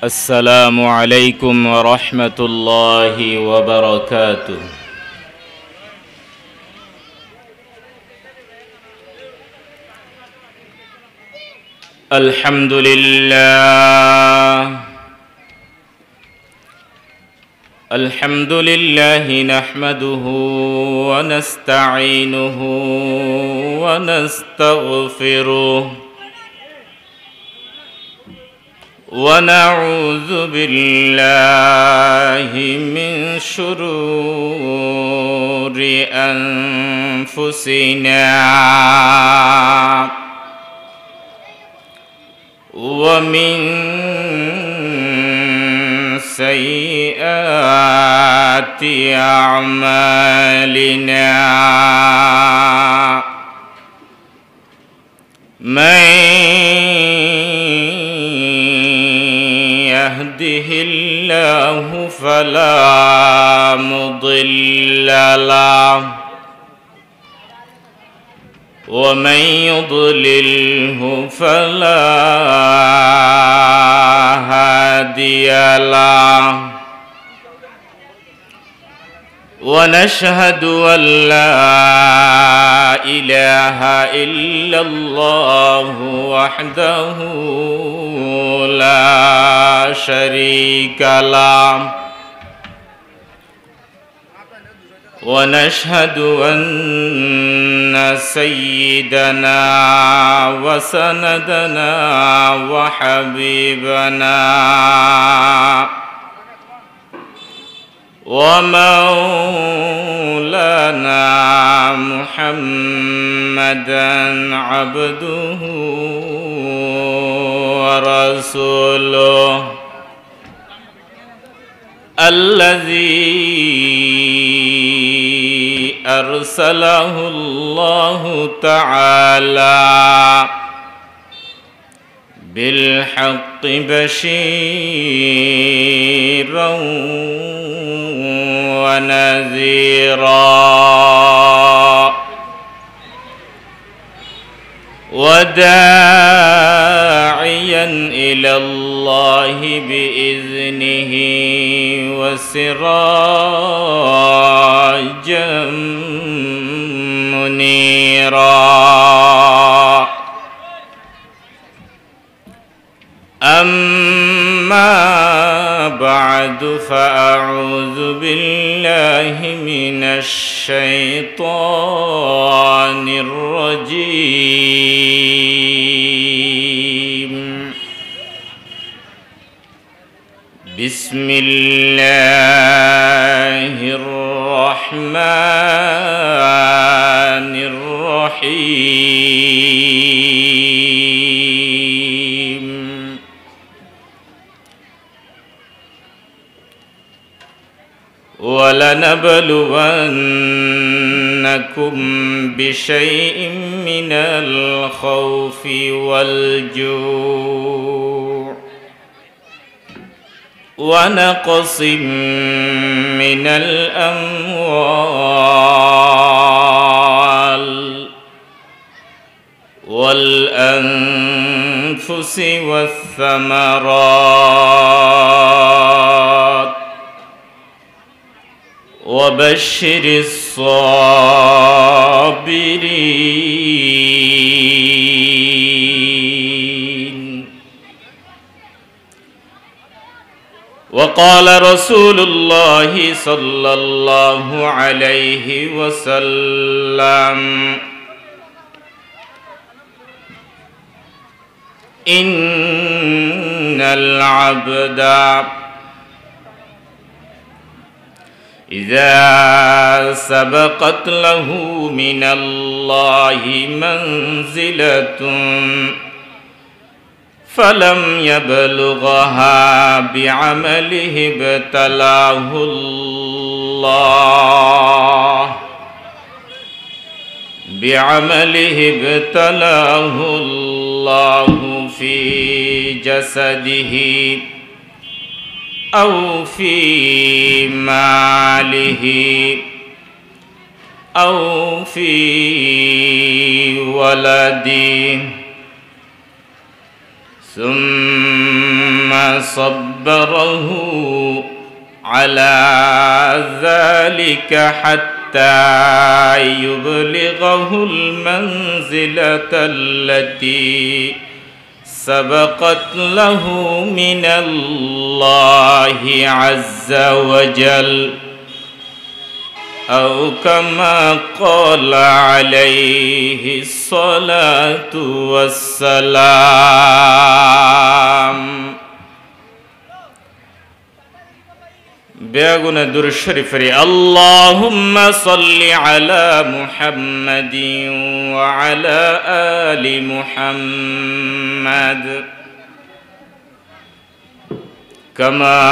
अस्सलामु अलैकुम वरहमतुल्लाहि वबरकातुह। अल्हम्दुलिल्लाह नहमदुहु व नस्तईनुहु व नस्तगफिरुह व नऊज़ु बिल्लाहि मिन शुरूरि अनफुसिना व मिन सय्यिआति अअमालिना मैं यहदिहिल्लाहु फला मुदिल्ल लहु वमन युद्लिल्हु फला हादिय लहु वनशहदु अल्ला इलाहा इल्लल्लाहु वहदहु ला शरीका लहु वनशहदु अन्न सय्यिदना व सनदना व हबीबना व मौलाना मुहम्मदन अब्दुहु व रसूलुहु अल्लज़ी अरसलहुल्लाहु तआला बिलहक़्क़ि बशीरन व नज़ीरा व दाइयन इलल्लाहि बिइज़्निहि व सिराजम मुनीरा अम्मा बअदु फ़अऊज़ु बिल्लाहि मिनश शैतानिर रजीम बिस्मिल्लाहिर रहमानिर रहीम वलनबलुवन्नकुम बिशैइन मिनल खौफि वल जूअ वनक़सिम मिनल अम्वाल वल अनफुसि वस्समरात वबश्शिरिस साबिरीन। वक़ाल रसूलुल्लाहि सल्लल्लाहु अलैहि वसल्लम इन्नल अब्दा इज़ा सबक़त लहू मिनल्लाहि मंज़िलतुन फलम यबलुग़हा बिअमलिहि इब्तलाहुल्लाहु फ़ी जसदिही औ फ़ी मालिही औ फ़ी वलदिही सुम्मा صبره على ذلك حتى يبلغه المنزلة التي سبقت له من الله عز وجل أو كما قال عليه الصلاة والسلام বেগুনে দুরূদ শরীফের اللهم صل على محمد وعلى آل محمد كما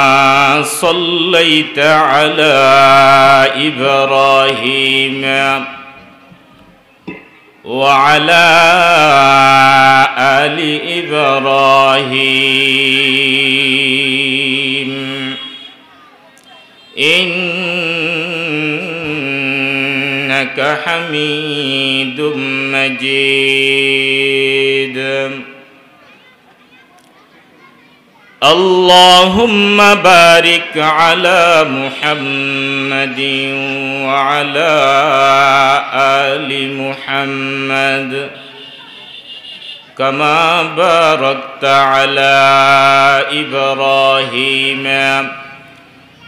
صليت على إبراهيم وعلى آل إبراهيم إنك حميد مجيد اللهم بارك على محمد وعلى آل محمد كما باركت على إبراهيم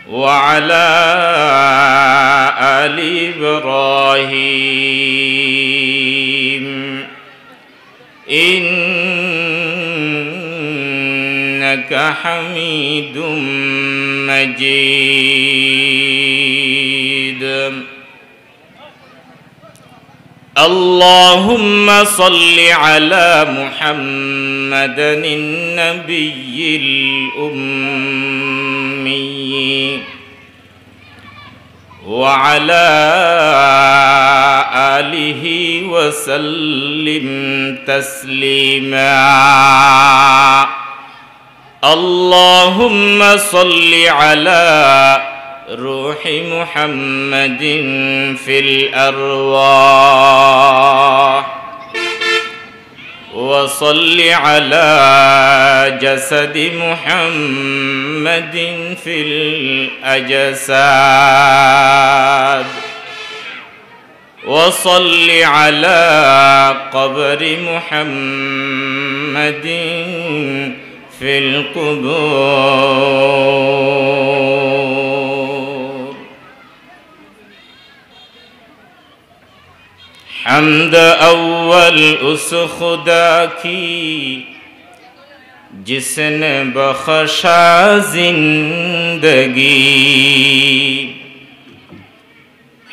وعلى آل إبراهيم إنك حميد مجيد اللهم صل على محمد النبي الأمي وعلى آله وسلم تسليما اللهم صل على روح محمد في الأرواح وصل على جسد محمد في الأجساد وصل على قبر محمد في القبور حمد اول اس خدا کی جس نے بخشا زندگی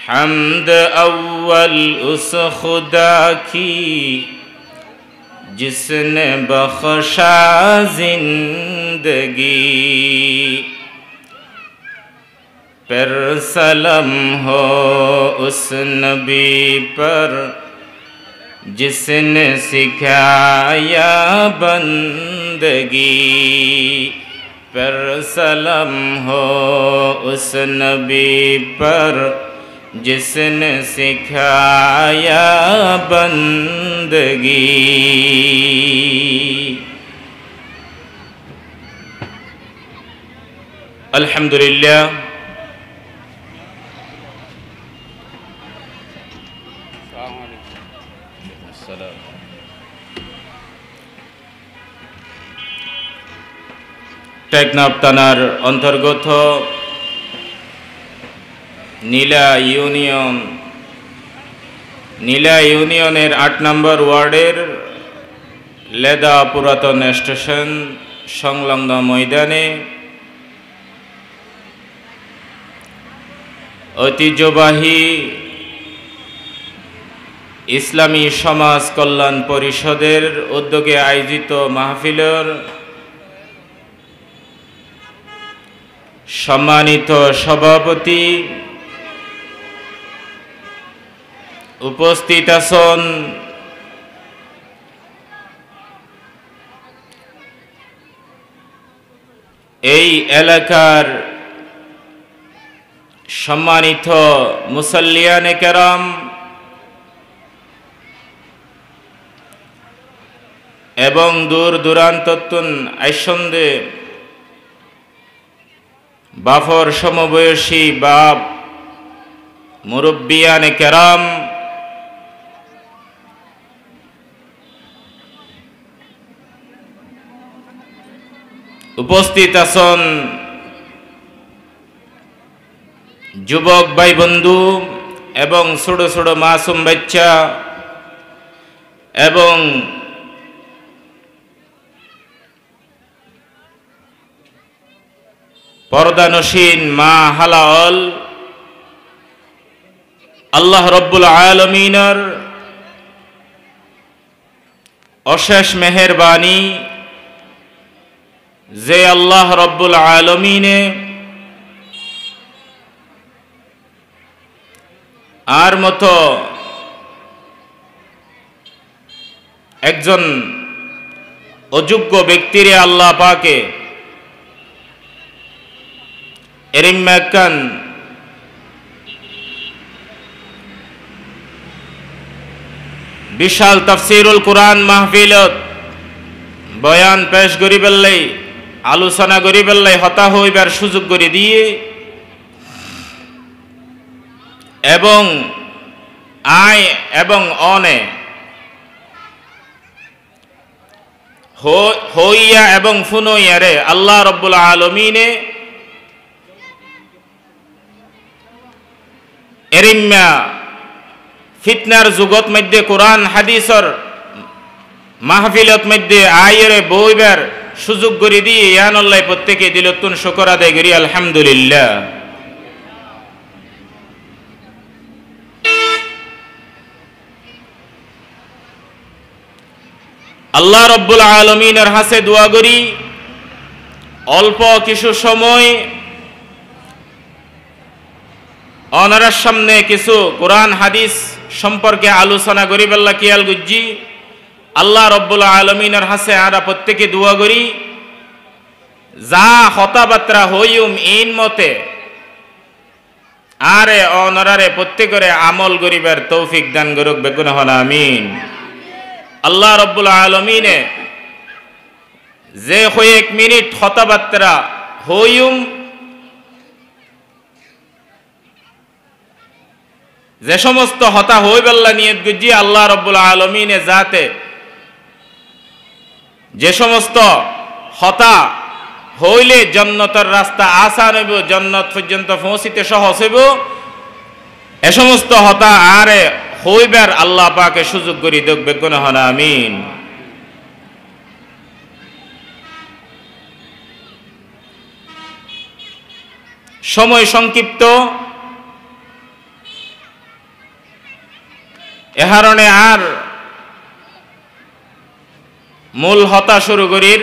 حمد اول اس خدا کی جس نے بخشا زندگی پر سلام ہو اس نبی پر جس نے سکھایا بندگی پر سلام ہو اس نبی پر جس نے سکھایا بندگی الحمدللہ টেকনাফ থানার অন্তর্গত নীলা ইউনিয়নের ৮ নম্বর ওয়ার্ডের লেদা পুরাতন স্টেশন সংলগ্ন ময়দানে ঐতিহ্যবাহী ইসলামী সমাজ কল্যাণ পরিষদের উদ্যোগে আয়োজিত মাহফিলের সম্মানিত সভাপতি উপস্থিত আছেন এই এলাকার সম্মানিত মুসল্লিয়ানে কেরাম এবং দূর দূরান্ততুন আইসন্দে বাফর সমবয়সী বাপ মুরব্বিয়ানে কেরাম, উপস্থিত আছেন যুবক ভাই বন্ধু এবং ছোট ছোট মাসুম বাচ্চা এবং পর্দানসীন মা হালাল, আল্লাহ রব্বুল আলামিনের অশেষ মেহেরবানি যে আল্লাহ রব্বুল আলামিনে আর মতো একজন অযোগ্য ব্যক্তিরে আল্লাহ পাকে এরিম মেকান বিশাল তাফসীরুল কুরআন মাহফিলত বয়ান পেশ করি বেল্লাই, আলোচনা করি বেল্লাই হতা হইবার সুযোগ করে দিয়ে এবং আয় এবং অনে হইয়া এবং ফুনইয়ারে আল্লাহ রব্বুল আলামিনে এরিম্মা ফিতনার যুগত মধ্যে কোরআন হাদিসর মাহফিলত মধ্যে আয়েরে বইবার সুযোগ করে দিয়ে ইয়ানুল্লাহ প্রত্যেকে দিলতুন শুকর আদায় করি আলহামদুলিল্লাহ। আল্লাহ রব্বুল আলামিনের হাসে দোয়া করি অল্প কিছু সময় অনারার সামনে কিছু কোরআন হাদিস সম্পর্কে আলোচনা করি বেল্লা কিয়াল গুজ্জি। আল্লাহ রব্বুল আলামিনের হাসে আমরা প্রত্যেকে দোয়া করি যা হতাবাত্রা হইম ইন মতে আরে অনারারে প্রত্যেকরে আমল করিবার তৌফিক দান করুক বেগুন হন আমিন। আল্লাহ রব্বুল আলামিনে যে কয়েক মিনিট হতাবাত্রা হইম যে সমস্ত হতা হইবেল্লা নিয়ত গুজি আল্লাহ রব্বুল আলামিনে যাতে যে সমস্ত হতা হইলে জান্নাতের রাস্তা আসান হইব, জান্নাত পর্যন্ত পৌঁছিতে সহজ হইব, এ সমস্ত হতা আরে হইবার আল্লাহ পাকে সুযোগ করি দেখ বেগুন হন আমিন। সময় সংক্ষিপ্ত, এ কারণে আর মূল হতা শুরু করির।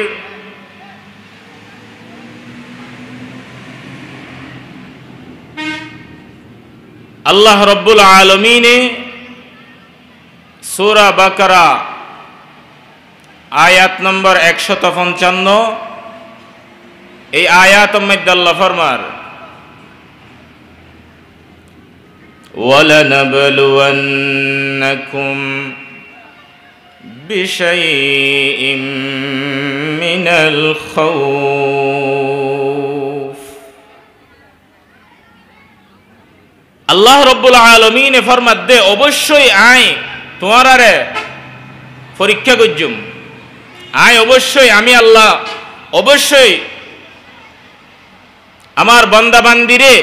আল্লাহ রব্বুল আলামিনে সূরা বাকারা আয়াত নম্বর 155 এই আয়াতের মধ্যে আল্লাহ ফরমার وَلَنَبْلُوَنَّكُمْ بِشَيْءٍ مِّنَ الْخَوْفِ আল্লাহ রব্বুল আলামিনে ফরমাত দে অবশ্যই আয় তোমারে পরীক্ষা করজুম, আয় অবশ্যই আমি আল্লাহ অবশ্যই আমার বান্দা বান্দিরে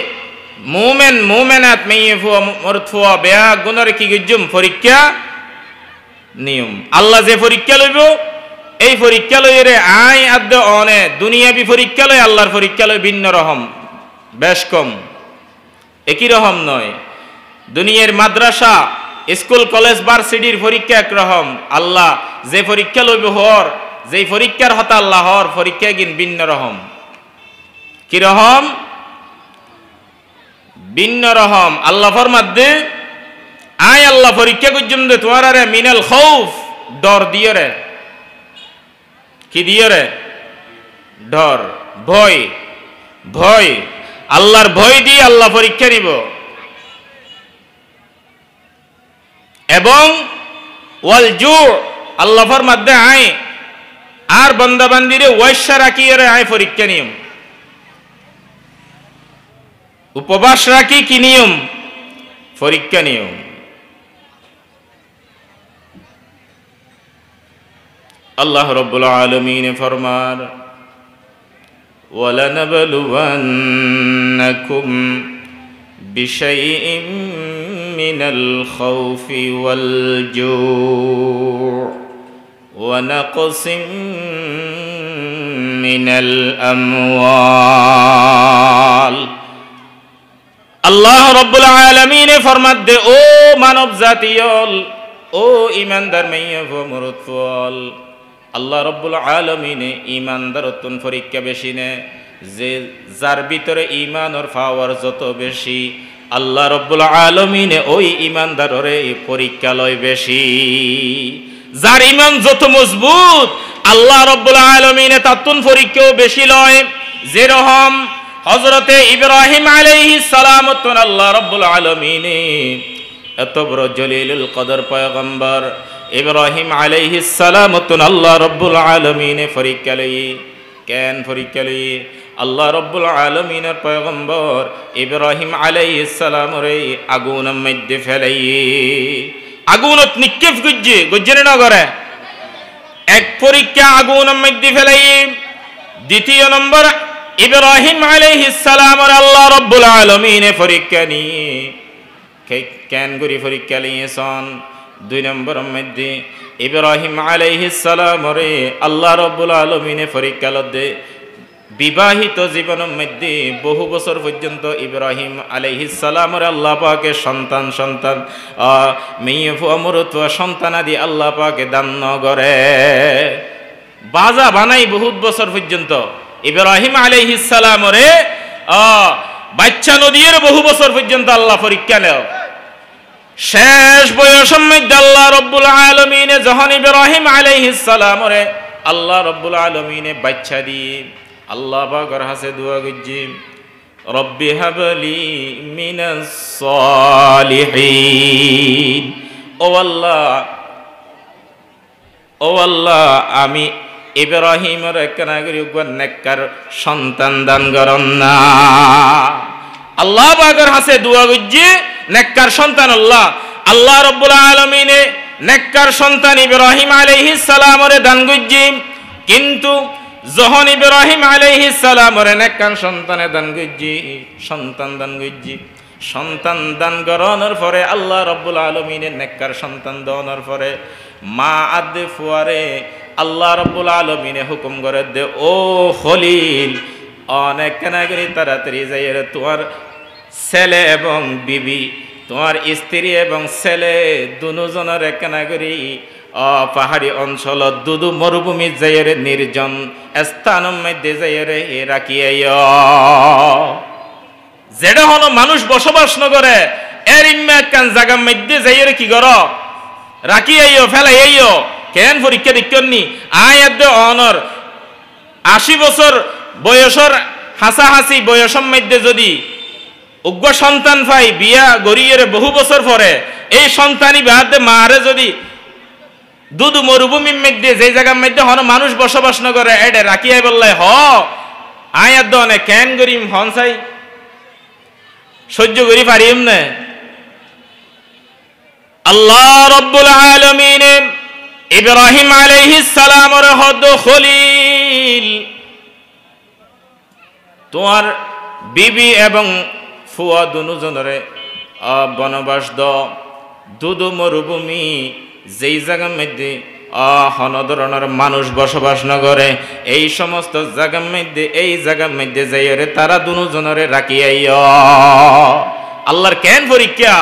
মুমিন মুমিনাত মাইয়ফু মরথুয়া বেয়া গুনার কি গজুম পরীক্ষা নিয়ম। আল্লাহ যে পরীক্ষা লইব এই পরীক্ষা লইরে আয় আদ্য অনে দুনিয়াবি পরীক্ষা লই আল্লাহর পরীক্ষা লই ভিন্ন রকম, বেশ কম, একই রকম নয়। দুনিয়ার মাদ্রাসা স্কুল কলেজ ভার্সিটির পরীক্ষা একরকম, আল্লাহ যে পরীক্ষা লইব হর যেই পরীক্ষার হতা আল্লাহ হর পরীক্ষা কিন ভিন্ন রকম। কি রকম? ভিন্ন রকম। আল্লাহ ফরমাত দে আয় আল্লাহ পরীক্ষা করজুম দে তোমার রে মিনাল খৌফ ডর দিও রে। কি দিও রে? ডর, ভয়। ভয়, আল্লাহর ভয় দিয়ে আল্লাহ পরীক্ষা নিব। এবং ওয়াল জু আল্লাহ ফরমাত দে আয় আর বান্দা বান্দিরে ওয়াইশা রাখিয়ে রে আয় পরীক্ষা নিয়ম। উপবাস রাখি কি নিয়ম? পরীক্ষা নিয়ম। আল্লাহ রাব্বুল আলামিন ফরমান, ওয়ালানাবলুওয়ান্নাকুম বিশাইইম মিনাল খাউফি ওয়াল জু' ওয়া নাকসিম মিনাল আমওয়াল। আল্লাহ রাব্বুল আলামিন ফরমান দে, ও মানব জাতিয়ল, ও ইমানদার মাইয়া মরুতফল, আল্লাহ রাব্বুল আলামিনে ইমানদারত্বন পরীক্ষা বেশি নে, যে যার ভিতরে ইমানের পাওয়ার যত বেশি আল্লাহ রাব্বুল আলামিনে ওই ইমানদাররে পরীক্ষা লয় বেশি। যার ইমান যত মজবুত আল্লাহ রাব্বুল আলামিনে তাতুন পরীক্ষাও বেশি লয়। যেরকম হযরতে ইব্রাহিম আলাইহিস সালাম আল্লাহ রাব্বুল আলামিনে এত বড় জলিলুল কদর পয়গম্বর ইব্রাহিম আলাইহিস সালাম আল্লাহ রাব্বুল আলামিনে পরীক্ষা লই। কেন পরীক্ষা লই? আল্লাহ রাব্বুল আলামিনের পয়গম্বর ইব্রাহিম আলাইহিস সালামরে আগুনের মধ্যে ফেলাই, আগুনত নিক্ষেপ গজ্জে না করে। এক পরীক্ষা আগুনের মধ্যে ফেলাই। দ্বিতীয় নম্বর ইব্রাহিম আলাইহিস সালামর আল্লাহ রাব্বুল আলামিনে পরীক্ষা নিয়ে কেন করি পরীক্ষা নিয়েছেন? দুই নম্বরের মধ্যে ইব্রাহিম আলাইহিস সালামরে আল্লাহ রাব্বুল আলামিনে পরীক্ষা লদে বিবাহিত জীবনের মধ্যে বহু বছর পর্যন্ত ইব্রাহিম আলাইহিস সালামরে আল্লাহ পাকে সন্তান মেয়ে অমরত্ব সন্তানাদি আল্লাহ পাকে দান করে বাজা বানাই বহুত বছর পর্যন্ত ইব্রাহিম আলাইহিস সালামরে বাচ্চা নদীর বহু বছর পর্যন্ত আল্লাহ পরীক্ষা নেয়। শেষ বয়সের মধ্যে আল্লাহ রাব্বুল আলামিনে যখন ইব্রাহিম আলাইহিস সালামরে আল্লাহ রাব্বুল আলামিনে বাচ্চা দিয়ে আল্লাহ পাকের কাছে দোয়া করছি, রব্বি হাবলি মিনাস সালিহিন। ও আল্লাহ আমি ইব্রাহিমের নেককার সন্তান দান করুন না। আল্লাহ পাকের কাছে দোয়া করছি নেককার সন্তান আল্লাহ রাব্বুল আলামিনে নেককার সন্তান ইব্রাহিম আলাইহিস সালামরে দান করছি। কিন্তু যখন ইব্রাহিম আলাইহিস সালামরে নেককার সন্তানে দান করছি, সন্তান দান করানোর পরে আল্লাহ রাব্বুল আলামিনে নেককার সন্তান দেওয়ার পরে মা আদে ফুয়ারে আল্লাহ রাব্বুল আলামিনে হুকুম করে দে, ও খলিল অনেক নাগরি তাড়াতাড়ি যাই তোমার ছেলে এবং বিবি, তোমার স্ত্রী এবং ছেলে দুজনের এক নাগরি পাহাড়ি অঞ্চল দুদু মরুভূমি যাইয়ের নির্জন স্থানের মধ্যে যাইয়ের রাখিয়া, যেটা হলো মানুষ বসবাস ন করে এর ইম্মা একখান জায়গার মধ্যে যাইয়ের কি কর রাখিয়াইও ফেলাইও। কেন পরীক্ষা দিক্ষণনি আয়াত অনর 80 বছর বয়সর হাসাহাসি বয়সের মধ্যে যদি উগ্র সন্তান পাই বিয়া গড়িয়ে বহু বছর পরে এই সন্তানই বাদে মারে যদি দুদু মরুভূমির মধ্যে যে জায়গার মধ্যে হন মানুষ বসবাস ন করে এটা রাখিয়াই বললে হ আয়াত দনে কেন করিম হন চাই সহ্য করি পারিম না। আল্লাহ রাব্বুল আলামিন ইব্রাহিম আলাইহিস সালামর হদ খলিল তোমার বিবি এবং ফুয়া দুজনরে বনবাস দুদু মরুভূমি যেই জায়গার মধ্যে হন ধরনের মানুষ বসবাস ন করে এই সমস্ত জায়গার মধ্যে যাইরে তারা দুজনরে রাখিয়াইয়া। আল্লাহর কেন পরীক্ষা?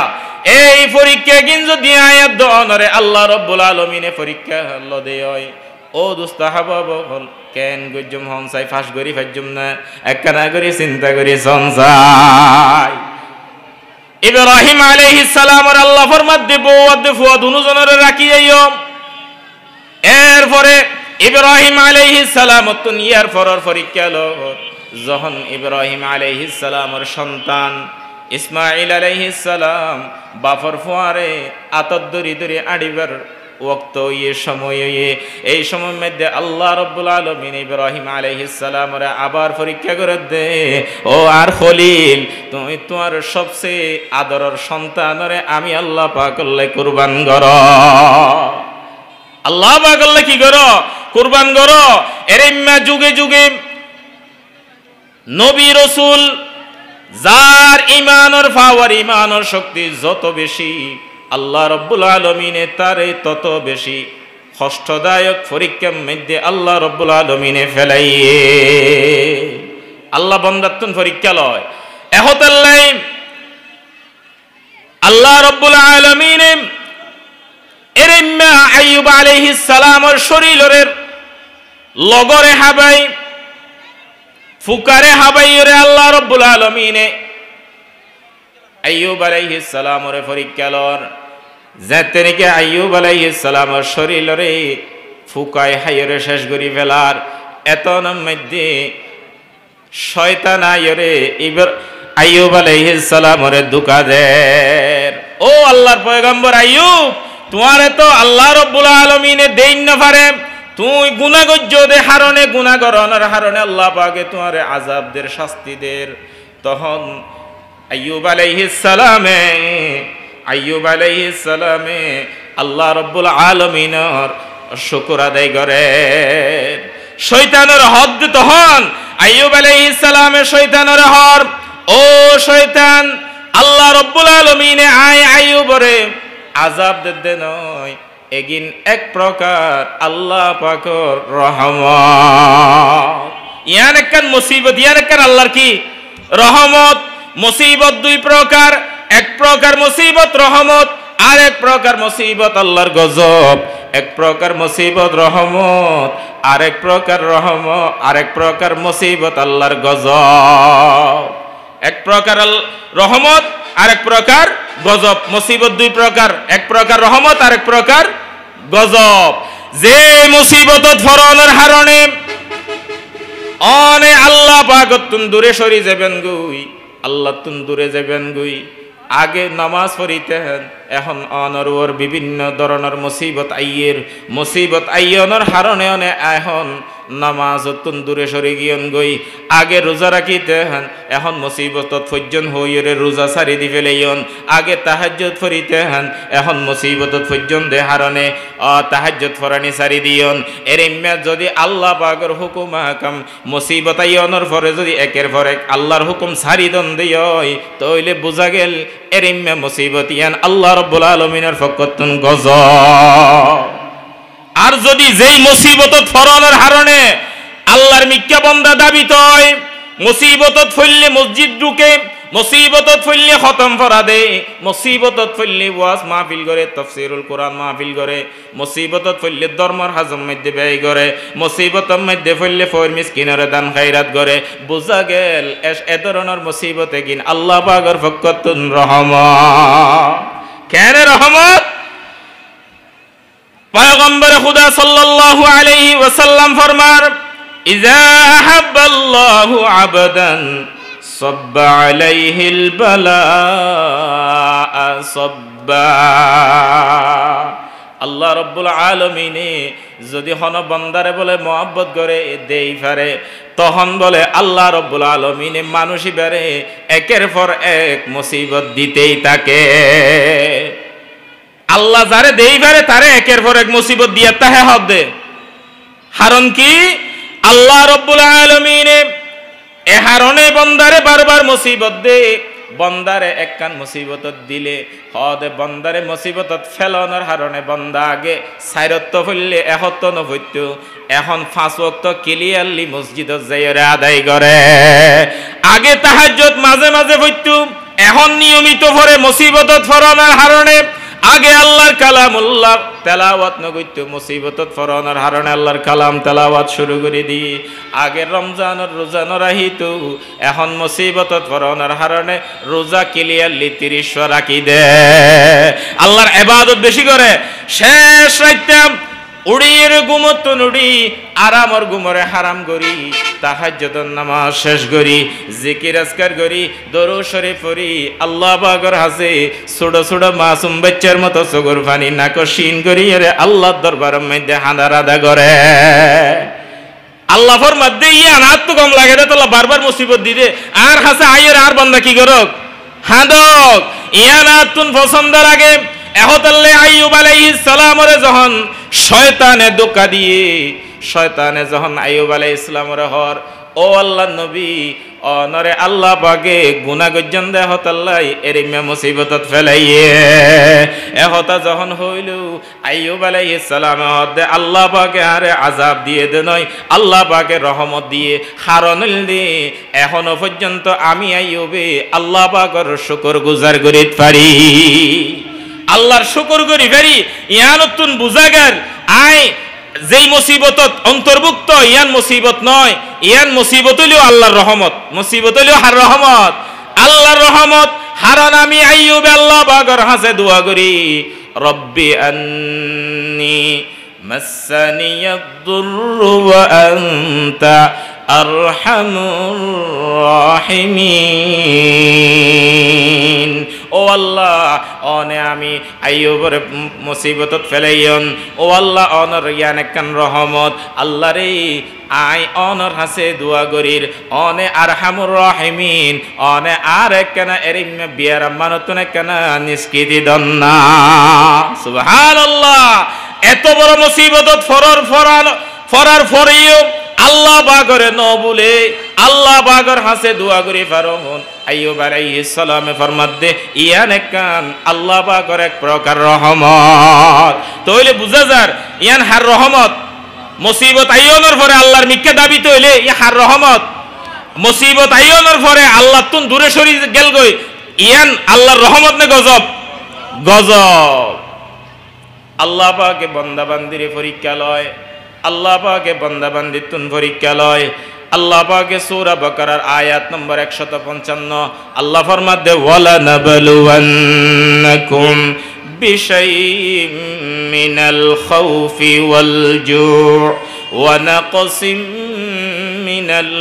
এই পরীক্ষা কিন্তু দিয়ে আয়াত দনরে আল্লাহ রাব্বুল আলামিনে পরীক্ষা হল দেয়। ও দোস্ত হাবাব হল কেন গজ্জম হন চাই ফাঁস করি ফাজ্জম না একখানা করি চিন্তা করি সঞ্চাই। ইব্রাহিম আলাইহিস সালামর আল্লাহ ফরমাত দেব ওয়াদে ফুয়া দুজনরে রাখিয়াইও। এরপরে ইব্রাহিম আলাইহিস সালাম ইয়ার পরের পরীক্ষা হলো যখন ইব্রাহিম আলাইহিস সালামর সন্তান ইসমাঈল আলাইহিস সালাম বাফর ফুয়ারে আতর দরি দরি আড়িবার ওয়াক্ত ইয়ে সময় এই সময়ের মধ্যে আল্লাহ রাব্বুল আলামিন ইব্রাহিম আলাইহিস সালামরে আবার পরীক্ষা করে দে, ও আর খলিল তুমি তোমার সবচেয়ে আদরের সন্তানরে আমি আল্লাহ পাক আল্লাহ কুরবান কর, আল্লাহ পাক আল্লাহ কি করো কুরবান করো। এরিম্মা যুগে যুগে নবী রাসূল যার ঈমানের পাওয়ার ঈমানের শক্তি যত বেশি আল্লাহ রাব্বুল আলামিনে তারে তত বেশি কষ্টদায়ক পরীক্ষার মধ্যে আল্লাহ রাব্বুল আলামিনে ফেলাইয়ে আল্লাহ বান্দাতুন পরীক্ষা লয়। এহতাল্লাই আল্লাহ রাব্বুল আলামিনে এরিম্মা আইয়ুব আলাইহিস সালামের শরীরের লগরে হাবাই ফুকারে হাবাইরে আল্লাহ রাব্বুল আলামিনে আইয়ুব আলাইহিস সালামের পরীক্ষা লর যাতে নাকি আইয়ুব আলাইহিস সালামের শরীরে ফুকায় হাইরে শেষ করি ফেলার এতনের মধ্যে শয়তান আইরে আইয়ুব আলাইহিস সালামের দুকা দেয়, ও আল্লাহর পয়গম্বর আইয়ুব তোমারে তো আল্লাহ রাব্বুল আলামিনে দেন না পারে, তুই গুনাহ করছো দে হারনে গুনাহ করনের হারনে আল্লাহ পাকে তোমারে আযাব দের শাস্তি দের। তখন আইয়ুব আলাইহিস সালামে আল্লাহ রাব্বুল আলামিনের শুকর আদায় করে। শয়তানের হদ তখন আইয়ুব আলাইহিস সালামে শয়তানের হর, ও শয়তান আল্লাহ রাব্বুল আলামিনে আইয়ুবরে আযাব দে নয়, এগিন এক প্রকার আল্লাহ পাকের রহমত। ইয়ান একখান মুসিবত, ইয়ান একখান আল্লাহর কি রহমত। মুসিবত দুই প্রকার, এক প্রকার মুসিবত রহমত, আর এক প্রকার মুসিবত আল্লাহর গজব। এক প্রকার মুসিবত রহমত, আরেক প্রকার রহমত, আরেক প্রকার মুসিবত আল্লাহর গজব। এক প্রকার রহমত, আরেক প্রকার গজব। মুসিবত দুই প্রকার, এক প্রকার রহমত, আরেক প্রকার গজব। যে মুসিবতত ফরনের হারণে অনে আল্লাহ পাক তুন দূরে সরি যাবেন গুই, আল্লাহ তুন দূরে যাবেন গুই। আগে নামাজ পড়িতেন, এখন অনরওর বিভিন্ন ধরনের মুসিবত আইয়নের হারণে অনে এখন নামাজ তুন দূরে সরে গিয়ন গই। আগে রোজা রাখিতেন, এখন মুসিবতত ফজ্জন হইরে রোজা সারি দি ফেলেইন। আগে তাহাজ্জুদ পড়িতেন, এখন মুসিবতত ফজ্জন দে হারণে তাহাজ্জুদ ফরানি সারি দিয়ন। এরিম্মা যদি আল্লাহ পাকের হুকুম হাকাম মুসিবত আইয়নের পরে যদি একের পর এক আল্লাহর হুকুম সারি দন দিয়ই, তাইলে বুঝা গেল এরিম্মা মুসিবত ইয়ান আল্লাহ রাব্বুল আলামিনের ফকতুন গজব। আর যদি যেই মুসিবতত ফরনের হারণে আল্লাহর মিক্কা বান্দা দাবি তয়, মুসিবতত ফইলে মসজিদ ঢুকে, মুসিবতত ফইলে খতম ফরা দে, মুসিবতত ফইলে ওয়াজ মাহফিল করে, তাফসীরুল কোরআন মাহফিল করে, মুসিবতত ফইলে ধর্মের হাজম মধ্যে ব্যয় করে, মুসিবতর মধ্যে ফইলে ফকির মিসকিনের দান খায়রাত করে। বুঝা গেল এ ধরনের মুসিবতে কিন আল্লাহ পাকের ফকতুন রহমত। কেন রহমত? পয়গম্বর খুদা সাল্লাল্লাহু আলাইহি ওয়াসাল্লাম ফরমার, ইযা আহাব্বাল্লাহু আবদান সাব্বা আলাইহিল বালাআ সাব্বা। আল্লাহ রাব্বুল আলামিনে যদি হন বান্দারে বলে মহব্বত করে দেই পারে, তখন বলে আল্লাহ রাব্বুল আলামিনে মানুষই বারে একের পর এক মুসিবত দিতেই থাকে। আল্লাহ যারে দেই পারে তারে একের পর এক মুসিবত দিয়া তাহে হবে। কারণ কি আল্লাহ রাব্বুল আলামিনে এ হারণে বন্দারে বারবার মুসিবত দে। বন্দারে একখান মুসিবত দিলে হদে বন্দারে মুসিবত ফেলানোর হারণে বন্দা আগে সাইরত্ব ফেললে এহত্ত নভৈত্য, এখন 5 ওয়াক্ত ক্লিয়ারলি মসজিদত যাইরে আদায় করে। আগে তাহাজ্জুদ মাঝে মাঝে হইত, এখন নিয়মিত পড়ে মুসিবতত ফরানোর হারণে। আগে আল্লাহর কালামুল্লাহ তেলাওয়াত নগৈত, মুসিবতত ফরানোর হারণে আল্লাহর কালাম তেলাওয়াত শুরু করে দি। আগে রমজানের রোজা নরাহিত, এখন মুসিবতত ফরানোর হারণে রোজা ক্লিয়ারলি 30 রাখি দে। আল্লাহর ইবাদত বেশি করে, শেষ রাইতে উড়িয়ে ঘুমত নুড়ি আরামর ঘুমরে হারাম করি তাহাজ্জুদের নামাজ শেষ করি জিকির আজকার করি দরুদ শরীফ পড়ি আল্লাহ পাকের হাসে ছোট ছোট মাসুম বাচ্চার মতো চোখের পানি নাকশিন করি রে আল্লাহর দরবারের মধ্যে হাঁদার আদা করে আল্লাহ ফরমাত দে ইয়ান হাত তো কম লাগে রে তোলা বারবার মুসিবত দিদে আর হাসে আয়ের আর বান্দা কি করক হাঁদক ইয়ান আতুন পছন্দ লাগে এহতাল্লে আইয়ুব আলাইহিস সালামরে যখন শয়তানে ধোঁকা দিয়ে শয়তানে যখন আইয়ুব আলাইহিস সালামরে হর ও আল্লাহর নবী অনরে আল্লাহ পাকে গুনাহ গজ্জন দে হতাল্লাই এরিমে মুসিবতত ফেলাইয়ে এহতা যখন হইল আইয়ুব আলাইহিস সালাম হদে আল্লাহ পাকে আরে আযাব দিয়ে দে নয় আল্লাহ পাকে রহমত দিয়ে হারনিল দে এখনো পর্যন্ত আমি আইয়ুবে আল্লাহ পাকের শুকর গুজার করিতে পারি আল্লাহর শুকর করি ফেরি ইয়ানতুন বুজাগার আয় যেই মুসিবতত অন্তর্ভুক্ত ইয়ান মুসিবত নয় ইয়ান মুসিবত হইলো আল্লাহর রহমত মুসিবত হইলো হার রহমত আল্লাহর রহমত হারান আমি আইয়ুব আল্লাহ পাকের কাছে দোয়া করি রব্বি আন্নি মাসসানিয়াদ দুররু ওয়া আনতা আরহামুর রাহিমিন ও আল্লাহ অনে আমি আইয়ুবের মুসিবতত ফেলাইয়ন ও আল্লাহ অনর ইয়ান একখান রহমত আল্লাহ রে আই অনর হাসে দোয়া করির অনে আরহামুর রাহিমিন অনে আর একখানা এরিম বিয়ার মানতুন একখানা নিষ্কৃতি দন্না সুবহানাল্লাহ এত বড় মুসিবতত ফরার ফরিও আল্লাহ পাকের ন বলে আল্লাহ পাকের হাসে দোয়া করি ফারুন আইয়ুব আলাইহিস সালামে ফরমাত দে ইয়ান একখান আল্লাহ পাকের এক প্রকার রহমত তাইলে বুঝা যার ইয়ান হার রহমত মুসিবত আইয়নের পরে আল্লাহর মিক্কা দাবি তইলে ই হার রহমত মুসিবত আইয়নের পরে আল্লাহ তুন দূরে সরি গেল গই ইয়ান আল্লাহর রহমত নে গজব গজব আল্লাহ পাকে বান্দা বান্দিরে পরীক্ষা লয় আল্লাহ পাকে বান্দা বান্দির তুন পরীক্ষা লয় আল্লাহ পাকে সূরা বাকারার আয়াত নম্বর 155 আল্লাহ ফরমাত দে ওয়ালা নাবলুওয়ান্নাকুম বিশাইইম মিনাল খাউফি ওয়াল জু' ওয়া নাকসিম মিনাল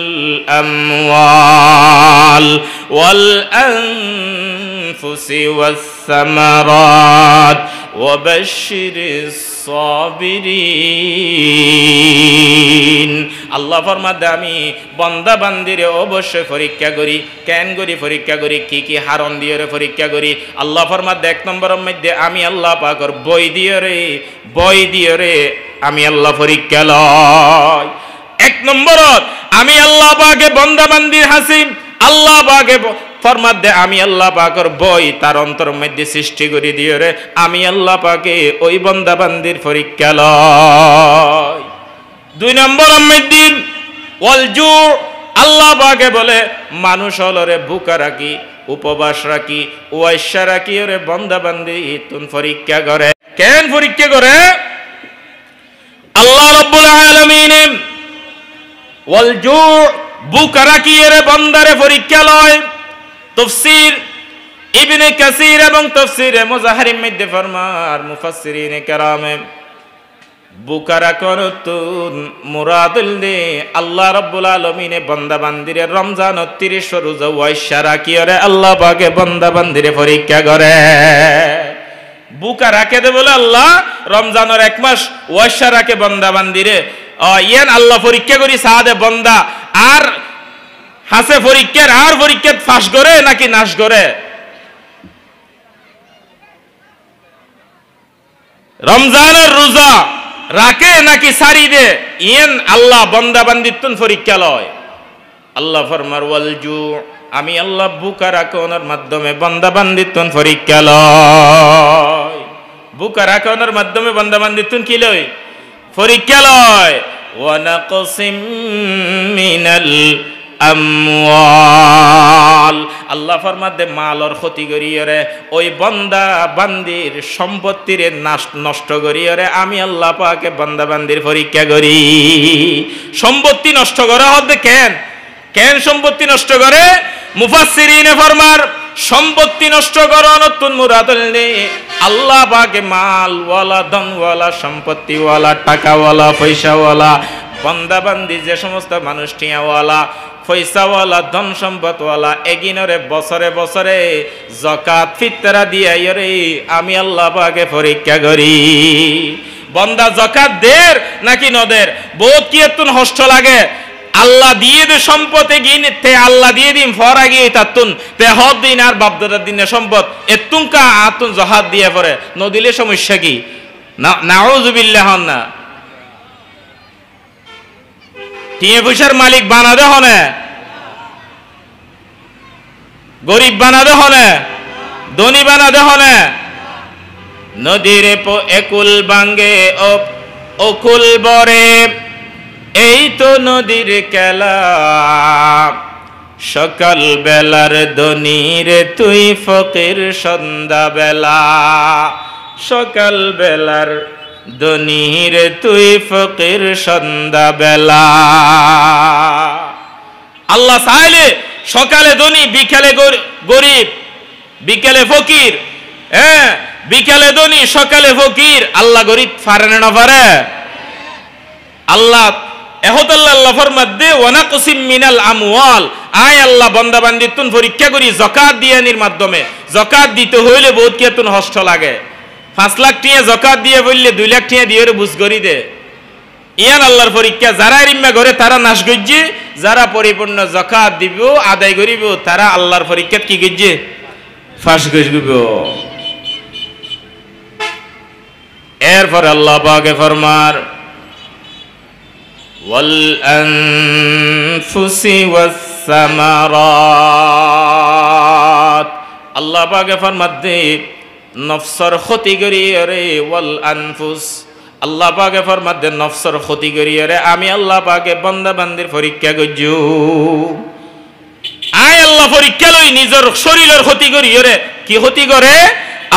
আমওয়াল ওয়াল আনফুসি ওয়াস সামারাত ওয়া বাশশিরিস সাবিরিন আল্লাহ ফরমাতে আমি বান্দা বান্দিরে অবশ্যই পরীক্ষা করি কেন করি পরীক্ষা করি কি কি হারণ দিয়ে পরীক্ষা করি আল্লাহ ফরমাতে এক নম্বরের মধ্যে আমি আল্লাহ পাকের বই দিয়ে রে আমি আল্লাহ পরীক্ষা লয় এক নম্বরত আমি আল্লাহ পাকে বান্দা বান্দির হাসিব আল্লাহ পাকে ফরমাত দে আমি আল্লাহ পাকের বই তার অন্তর মধ্যে সৃষ্টি করে দিও রে আমি আল্লাহ পাকে ওই বান্দা বান্দির পরীক্ষা লয় দুই নম্বর মধ্যে ওয়াল জু আল্লাহ পাকে বলে মানুষ হলরে ভুকা রাখি উপবাস রাখি ওয়াইশা রাখি ওরে বান্দা বান্দি তুন পরীক্ষা করে কেন পরীক্ষা করে আল্লাহ রাব্বুল আলামিন ওয়াল জু ভুকা রাখি ওরে বান্দারে পরীক্ষা লয় তাফসীর ইবনে কাসির এবং তাফসীরে মুজাহিরিন মধ্যে ফরমান মুফাসসিরিনে কেরামে বুকারা করতুন মুরাদুল দে আল্লাহ রাব্বুল আলামিন বান্দা বান্দিরে রমজান 30 রোজা ওয়াইশা রাখিরে আল্লাহ পাকে বান্দা বান্দিরে পরীক্ষা করে বুকা রাখে দে বলে আল্লাহ রমজানের এক মাস ওয়াইশা রাখে বান্দা বান্দিরে ইয়ান আল্লাহ পরীক্ষা করি সাদে বান্দা আর হাসে পরীক্ষার আর পরীক্ষা ফাঁস করে নাকি নাশ করে রমজানের রোজা রাখে নাকি সারি দে ইয়ান আল্লাহ বান্দা বান্দিতুন পরীক্ষা লয় আল্লাহ ফরমার ওয়াল জু আমি আল্লাহ বুকা রাখনের মাধ্যমে বান্দা বান্দিতুন পরীক্ষা লয় বুকা রাখনের মাধ্যমে বান্দা বান্দিতুন কি লয় পরীক্ষা লয় ওয়া নাকসিম মিনাল আমওয়াল আল্লাহ ফরমাতে মালর ক্ষতি করিয়রে ওই বান্দা বান্দির সম্পত্তিরে নষ্ট করিয়রে আমি আল্লাহ পাকে বান্দা বান্দির পরীক্ষা করি সম্পত্তি নষ্ট করা হবে কেন সম্পত্তি নষ্ট করে মুফাসসিরিনে ফরমার সম্পত্তি নষ্ট করো নতুন মুরাদল নে আল্লাহ পাকে মালওয়ালা ধনওয়ালা সম্পত্তিওয়ালা টাকাওয়ালা পয়সাওয়ালা বান্দা বান্দি যে সমস্ত মানুষ টিয়াওয়ালা পয়সাওয়ালা ধন সম্পদওয়ালা এগিনরে বছরে বছরে যাকাত ফিতরা দিয়ে রে আমি আল্লাহ পাকে পরীক্ষা করি বন্দা যাকাত দের নাকি নদের বহুত কি এতুন হষ্ট লাগে আল্লাহ দিয়ে দে সম্পদ এগিয়ে তে আল্লাহ দিয়ে দিন ফর আগে তাতুন তে হদ দিন আর বাপদাদার দিনে সম্পদ এতুন কা আতুন জাহাদ দিয়ে পরে নদিলে সমস্যা কি নাউযুবিল্লাহ না টিয়ে পয়সার মালিক বানাদে হনে গরিব বানাদে হনে ধনী বানাদে হনে নদীর একুল বাঙ্গে অকুল বরে এই তো নদীর খেলা সকাল বেলার ধনীর তুই ফকির সন্ধ্যা বেলা সকাল বেলার ধনীর তুই ফকির সন্ধ্যা বেলা আল্লাহ চাইলে সকালে ধনী বিকেলে গরিব বিকেলে ফকির হ্যাঁ বিকেলে ধনী সকালে ফকির আল্লাহ গরিব পারে না পারে আল্লাহ এহতাল্লাহ ফরমাদে ওয়ানাকসিম মিনাল আমওয়াল আয় আল্লাহ বান্দা বান্দিতুন পরীক্ষা করি যাকাত দিয়ানির মাধ্যমে যাকাত দিতে হইলে বহুত কিয়তুন কষ্ট লাগে 5 লাখ টাকা যাকাত দিয়ে বললে 2 লাখ টাকা দিয়ে বুঝ করি দে ইয়ান আল্লাহর পরীক্ষা যারা ইম্মা করে তারা নাশ গজ্জে যারা পরিপূর্ণ যাকাত দিব আদায় করিব তারা আল্লাহর পরীক্ষা কি গজ্জে ফাঁস গজ্জব এরপর আল্লাহ পাকে ফরমার والأنفس والثمرات আল্লাহ পাকে ফরমাতে নফসর ক্ষতি করি রে ওয়াল আনফুস আল্লাহ পাকে ফরমাতে নফসর ক্ষতি করি রে আমি আল্লাহ পাকে বান্দা বান্দির পরীক্ষা করজু আয় আল্লাহ পরীক্ষা লই নিজের শরীরের ক্ষতি করি রে কি ক্ষতি করে